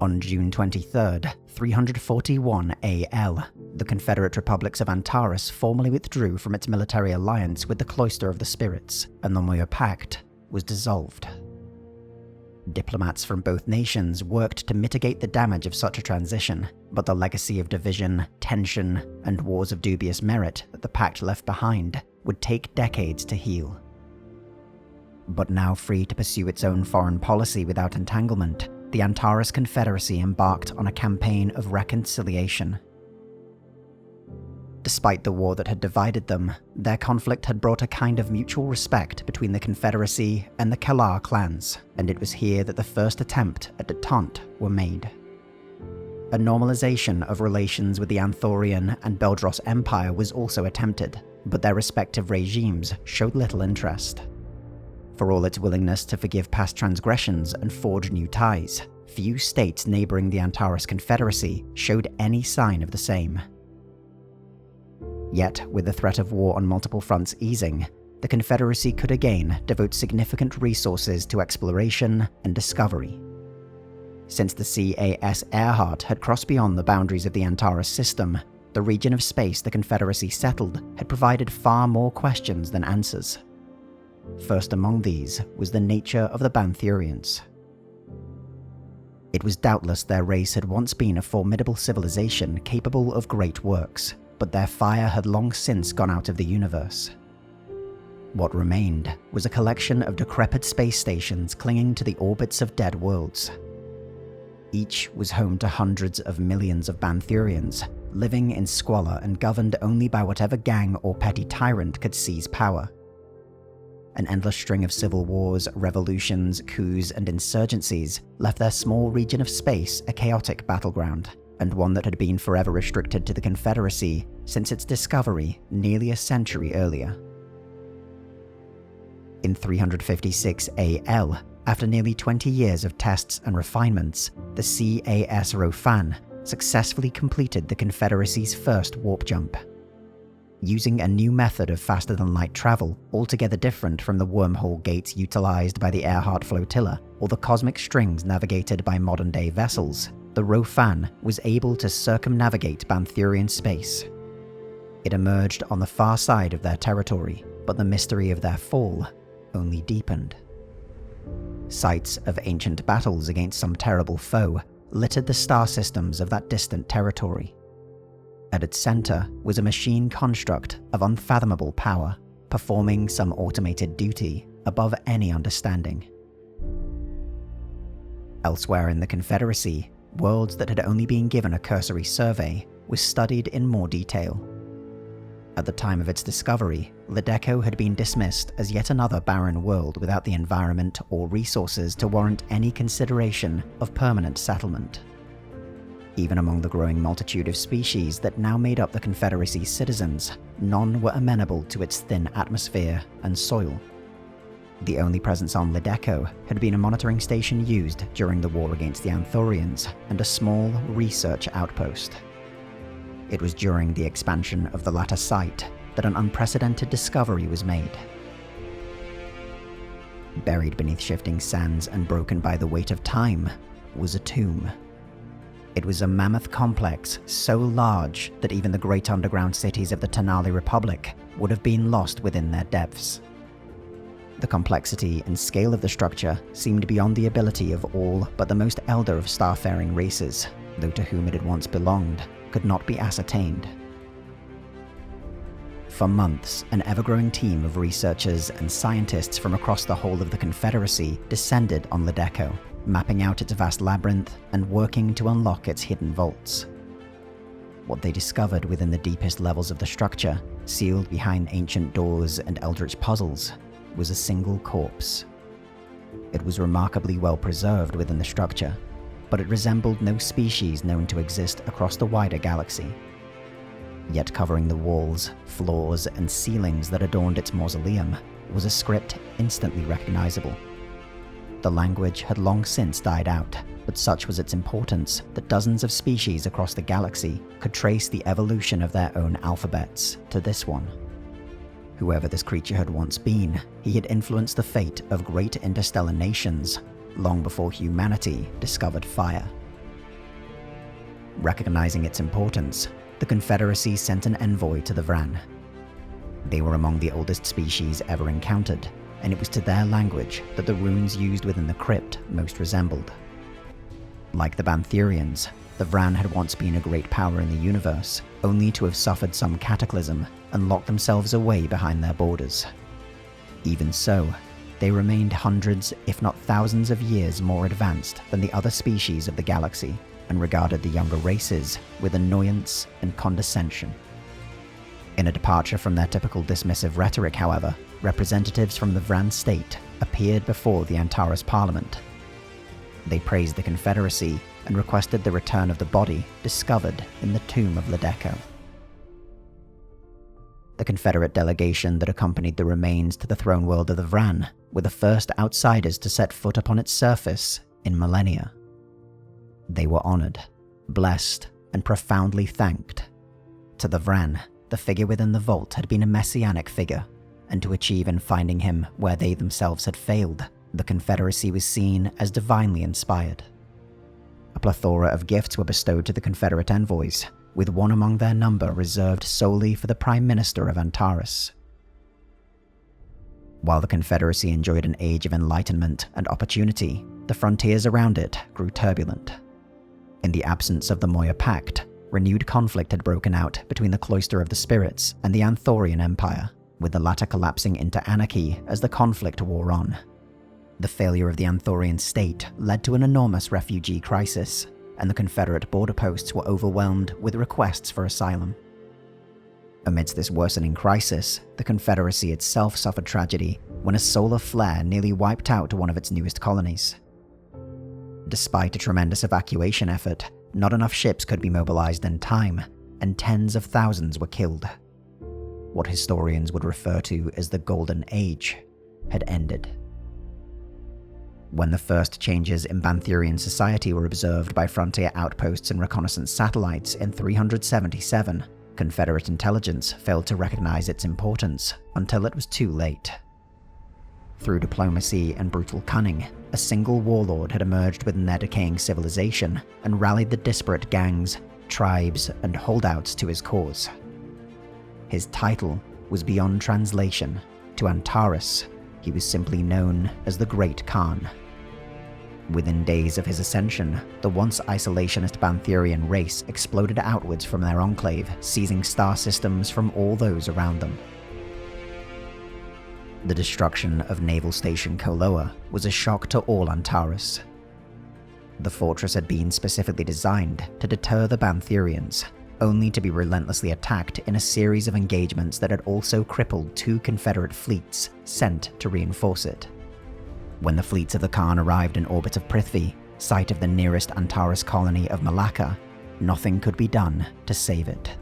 On June 23, 341 AL, the Confederate Republics of Antares formally withdrew from its military alliance with the Cloister of the Spirits, and the Moya Pact was dissolved. Diplomats from both nations worked to mitigate the damage of such a transition, but the legacy of division, tension, and wars of dubious merit that the pact left behind would take decades to heal. But now free to pursue its own foreign policy without entanglement, the Antares Confederacy embarked on a campaign of reconciliation. Despite the war that had divided them, their conflict had brought a kind of mutual respect between the Confederacy and the Kalar clans, and it was here that the first attempt at détente were made. A normalization of relations with the Banthurian and Beldros Empire was also attempted, but their respective regimes showed little interest. For all its willingness to forgive past transgressions and forge new ties, few states neighboring the Antares Confederacy showed any sign of the same. Yet, with the threat of war on multiple fronts easing, the Confederacy could again devote significant resources to exploration and discovery. Since the CAS Earhart had crossed beyond the boundaries of the Antares system, the region of space the Confederacy settled had provided far more questions than answers. First among these was the nature of the Banthurians. It was doubtless their race had once been a formidable civilization capable of great works, but their fire had long since gone out of the universe. What remained was a collection of decrepit space stations clinging to the orbits of dead worlds. Each was home to hundreds of millions of Banthurians, living in squalor and governed only by whatever gang or petty tyrant could seize power. An endless string of civil wars, revolutions, coups, and insurgencies left their small region of space a chaotic battleground, and one that had been forever restricted to the Confederacy since its discovery nearly a century earlier. In 356 AL, after nearly 20 years of tests and refinements, the CAS Rofan successfully completed the Confederacy's first warp jump. Using a new method of faster-than-light travel, altogether different from the wormhole gates utilized by the Earhart flotilla or the cosmic strings navigated by modern-day vessels, the Rofan was able to circumnavigate Banthurian space. It emerged on the far side of their territory, but the mystery of their fall only deepened. Sites of ancient battles against some terrible foe littered the star systems of that distant territory. At its center was a machine construct of unfathomable power, performing some automated duty above any understanding. Elsewhere in the Confederacy, worlds that had only been given a cursory survey were studied in more detail. At the time of its discovery, Ledeco had been dismissed as yet another barren world without the environment or resources to warrant any consideration of permanent settlement. Even among the growing multitude of species that now made up the Confederacy's citizens, none were amenable to its thin atmosphere and soil. The only presence on Ledeco had been a monitoring station used during the war against the Banthurians and a small research outpost. It was during the expansion of the latter site that an unprecedented discovery was made. Buried beneath shifting sands and broken by the weight of time was a tomb. It was a mammoth complex so large that even the great underground cities of the Tenali Republic would have been lost within their depths. The complexity and scale of the structure seemed beyond the ability of all but the most elder of starfaring races, though to whom it had once belonged could not be ascertained. For months, an ever-growing team of researchers and scientists from across the whole of the Confederacy descended on Ledeco, mapping out its vast labyrinth and working to unlock its hidden vaults. What they discovered within the deepest levels of the structure, sealed behind ancient doors and eldritch puzzles, was a single corpse. It was remarkably well preserved within the structure, but it resembled no species known to exist across the wider galaxy. Yet covering the walls, floors, and ceilings that adorned its mausoleum was a script instantly recognizable. The language had long since died out, but such was its importance that dozens of species across the galaxy could trace the evolution of their own alphabets to this one. Whoever this creature had once been, he had influenced the fate of great interstellar nations long before humanity discovered fire. Recognizing its importance, the Confederacy sent an envoy to the Vran. They were among the oldest species ever encountered, and it was to their language that the runes used within the crypt most resembled. Like the Banthurians, the Vran had once been a great power in the universe, only to have suffered some cataclysm and locked themselves away behind their borders. Even so, they remained hundreds, if not thousands of years more advanced than the other species of the galaxy, and regarded the younger races with annoyance and condescension. In a departure from their typical dismissive rhetoric, however, representatives from the Vran state appeared before the Antares Parliament. They praised the Confederacy and requested the return of the body discovered in the tomb of Ledeco. The Confederate delegation that accompanied the remains to the throne world of the Vran were the first outsiders to set foot upon its surface in millennia. They were honored, blessed, and profoundly thanked. To the Vran, the figure within the vault had been a messianic figure, and to achieve in finding him where they themselves had failed, the Confederacy was seen as divinely inspired. A plethora of gifts were bestowed to the Confederate envoys, with one among their number reserved solely for the Prime Minister of Antares. While the Confederacy enjoyed an age of enlightenment and opportunity, the frontiers around it grew turbulent. In the absence of the Moya Pact, renewed conflict had broken out between the Cloister of the Spirits and the Banthurian Empire, with the latter collapsing into anarchy as the conflict wore on. The failure of the Banthurian state led to an enormous refugee crisis, and the Confederate border posts were overwhelmed with requests for asylum. Amidst this worsening crisis, the Confederacy itself suffered tragedy when a solar flare nearly wiped out one of its newest colonies. Despite a tremendous evacuation effort, not enough ships could be mobilized in time, and tens of thousands were killed. What historians would refer to as the Golden Age had ended. When the first changes in Banthurian society were observed by frontier outposts and reconnaissance satellites in 377, Confederate intelligence failed to recognize its importance until it was too late. Through diplomacy and brutal cunning, a single warlord had emerged within their decaying civilization and rallied the disparate gangs, tribes, and holdouts to his cause. His title was beyond translation. To Antares, he was simply known as the Great Khan. Within days of his ascension, the once isolationist Banthurian race exploded outwards from their enclave, seizing star systems from all those around them. The destruction of Naval Station Koloa was a shock to all Antares. The fortress had been specifically designed to deter the Banthurians, only to be relentlessly attacked in a series of engagements that had also crippled 2 Confederate fleets sent to reinforce it. When the fleets of the Khan arrived in orbit of Prithvi, site of the nearest Antares colony of Malacca, nothing could be done to save it.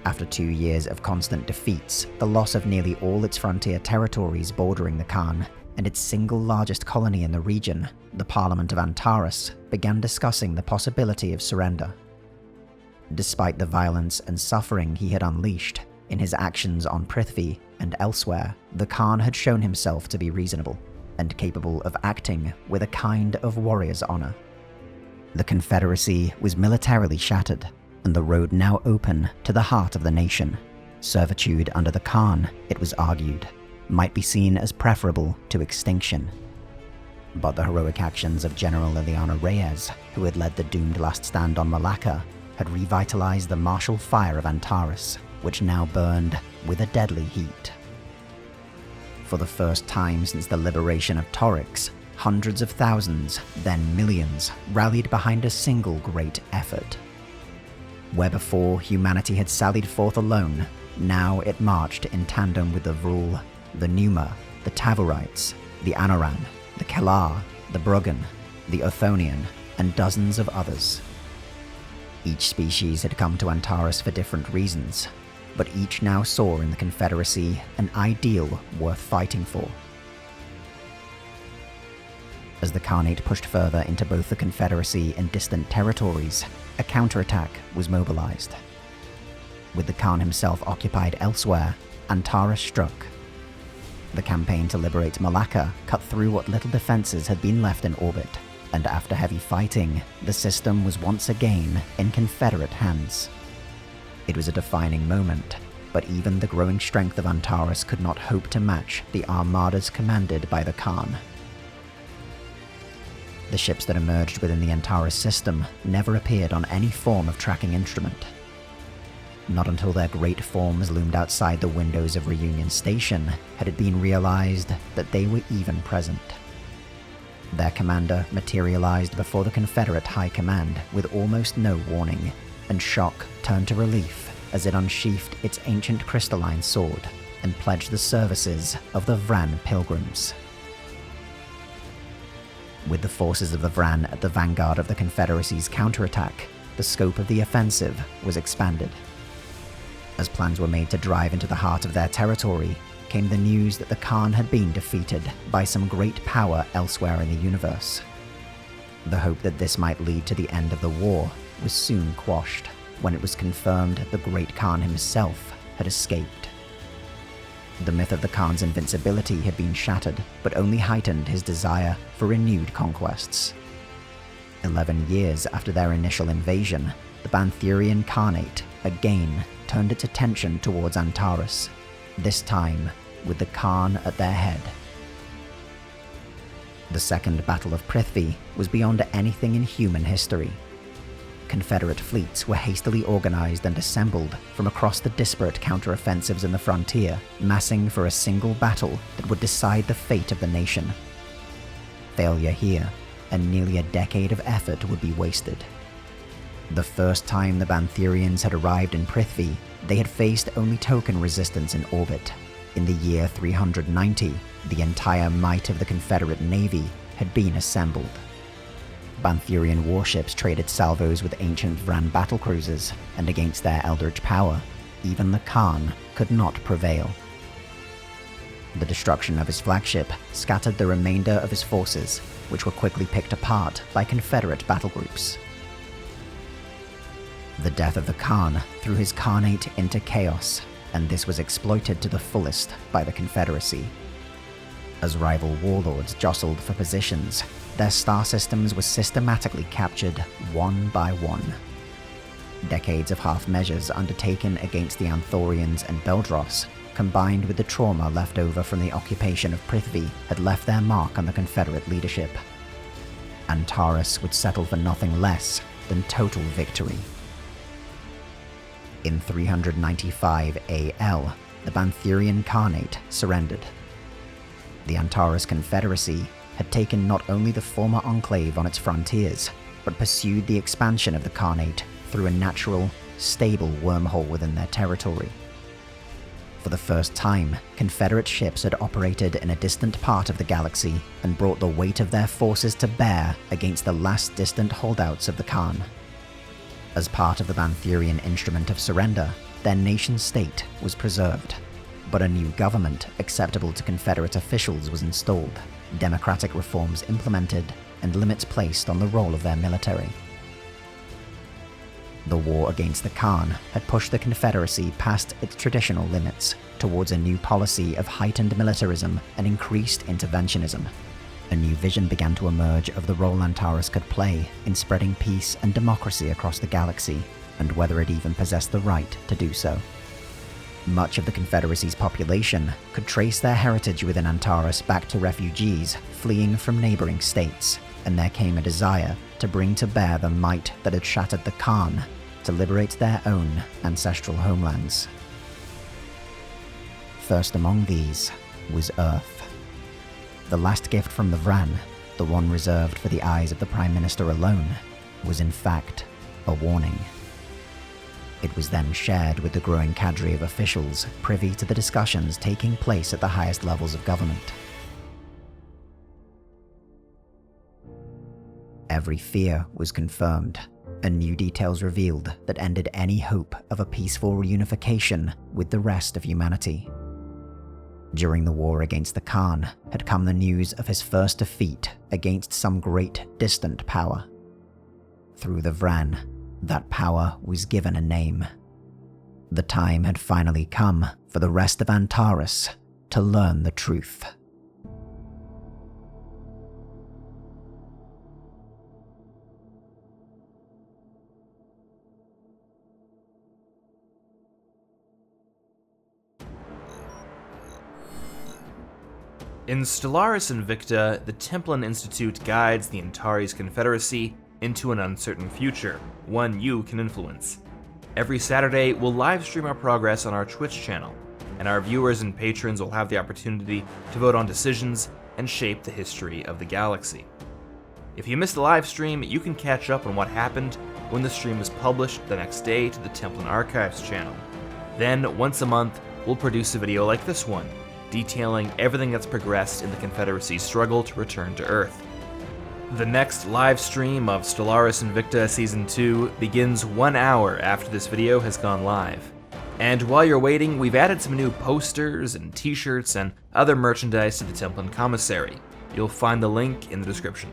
After 2 years of constant defeats, the loss of nearly all its frontier territories bordering the Khan, and its single largest colony in the region, the Parliament of Antares, began discussing the possibility of surrender. Despite the violence and suffering he had unleashed, in his actions on Prithvi and elsewhere, the Khan had shown himself to be reasonable, and capable of acting with a kind of warrior's honor. The Confederacy was militarily shattered, and the road now open to the heart of the nation. Servitude under the Khan, it was argued, might be seen as preferable to extinction. But the heroic actions of General Liliana Reyes, who had led the doomed last stand on Malacca, had revitalized the martial fire of Antares, which now burned with a deadly heat. For the first time since the liberation of Torix, hundreds of thousands, then millions, rallied behind a single great effort. Where before humanity had sallied forth alone, now it marched in tandem with the Vrul, the Numa, the Tavorites, the Anoran, the Kelar, the Bruggan, the Othonian, and dozens of others. Each species had come to Antares for different reasons, but each now saw in the Confederacy an ideal worth fighting for. As the Khanate pushed further into both the Confederacy and distant territories, a counterattack was mobilized. With the Khan himself occupied elsewhere, Antares struck. The campaign to liberate Malacca cut through what little defenses had been left in orbit, and after heavy fighting, the system was once again in Confederate hands. It was a defining moment, but even the growing strength of Antares could not hope to match the armadas commanded by the Khan. The ships that emerged within the Antares system never appeared on any form of tracking instrument. Not until their great forms loomed outside the windows of Reunion Station had it been realized that they were even present. Their commander materialized before the Confederate High Command with almost no warning, and shock turned to relief as it unsheathed its ancient crystalline sword and pledged the services of the Vran Pilgrims. With the forces of the Vran at the vanguard of the Confederacy's counterattack, the scope of the offensive was expanded. As plans were made to drive into the heart of their territory, came the news that the Khan had been defeated by some great power elsewhere in the universe. The hope that this might lead to the end of the war was soon quashed when it was confirmed the great Khan himself had escaped. The myth of the Khan's invincibility had been shattered, but only heightened his desire for renewed conquests. 11 years after their initial invasion, the Banthurian Khanate again turned its attention towards Antares, this time with the Khan at their head. The Second Battle of Prithvi was beyond anything in human history. Confederate fleets were hastily organized and assembled from across the disparate counteroffensives in the frontier, massing for a single battle that would decide the fate of the nation. Failure here, and nearly a decade of effort would be wasted. The first time the Banthurians had arrived in Prithvi, they had faced only token resistance in orbit. In the year 390, the entire might of the Confederate Navy had been assembled. Banthurian warships traded salvos with ancient Vran battlecruisers, and against their eldritch power, even the Khan could not prevail. The destruction of his flagship scattered the remainder of his forces, which were quickly picked apart by Confederate battlegroups. The death of the Khan threw his Khanate into chaos, and this was exploited to the fullest by the Confederacy. As rival warlords jostled for positions, their star systems were systematically captured one by one. Decades of half measures undertaken against the Anthorians and Beldros, combined with the trauma left over from the occupation of Prithvi, had left their mark on the Confederate leadership. Antares would settle for nothing less than total victory. In 395 AL, the Banthurian Khanate surrendered. The Antares Confederacy had taken not only the former enclave on its frontiers, but pursued the expansion of the Khanate through a natural, stable wormhole within their territory. For the first time, Confederate ships had operated in a distant part of the galaxy and brought the weight of their forces to bear against the last distant holdouts of the Khan. As part of the Banthurian instrument of surrender, their nation-state was preserved, but a new government acceptable to Confederate officials was installed, democratic reforms implemented, and limits placed on the role of their military. The war against the Khan had pushed the Confederacy past its traditional limits towards a new policy of heightened militarism and increased interventionism. A new vision began to emerge of the role Antares could play in spreading peace and democracy across the galaxy, and whether it even possessed the right to do so. Much of the Confederacy's population could trace their heritage within Antares back to refugees fleeing from neighboring states, and there came a desire to bring to bear the might that had shattered the Khan to liberate their own ancestral homelands. First among these was Earth. The last gift from the Vran, the one reserved for the eyes of the Prime Minister alone, was in fact a warning. It was then shared with the growing cadre of officials privy to the discussions taking place at the highest levels of government. Every fear was confirmed, and new details revealed that ended any hope of a peaceful reunification with the rest of humanity. During the war against the Khan had come the news of his first defeat against some great distant power. Through the Vran, that power was given a name. The time had finally come for the rest of Antares to learn the truth. In Stellaris Invicta, the Templin Institute guides the Antares Confederacy into an uncertain future, one you can influence. Every Saturday, we'll livestream our progress on our Twitch channel, and our viewers and patrons will have the opportunity to vote on decisions and shape the history of the galaxy. If you missed the livestream, you can catch up on what happened when the stream is published the next day to the Templin Archives channel. Then, once a month, we'll produce a video like this one, detailing everything that's progressed in the Confederacy's struggle to return to Earth. The next live stream of Stellaris Invicta Season 2 begins 1 hour after this video has gone live. And while you're waiting, we've added some new posters and t-shirts and other merchandise to the Templin Commissary. You'll find the link in the description.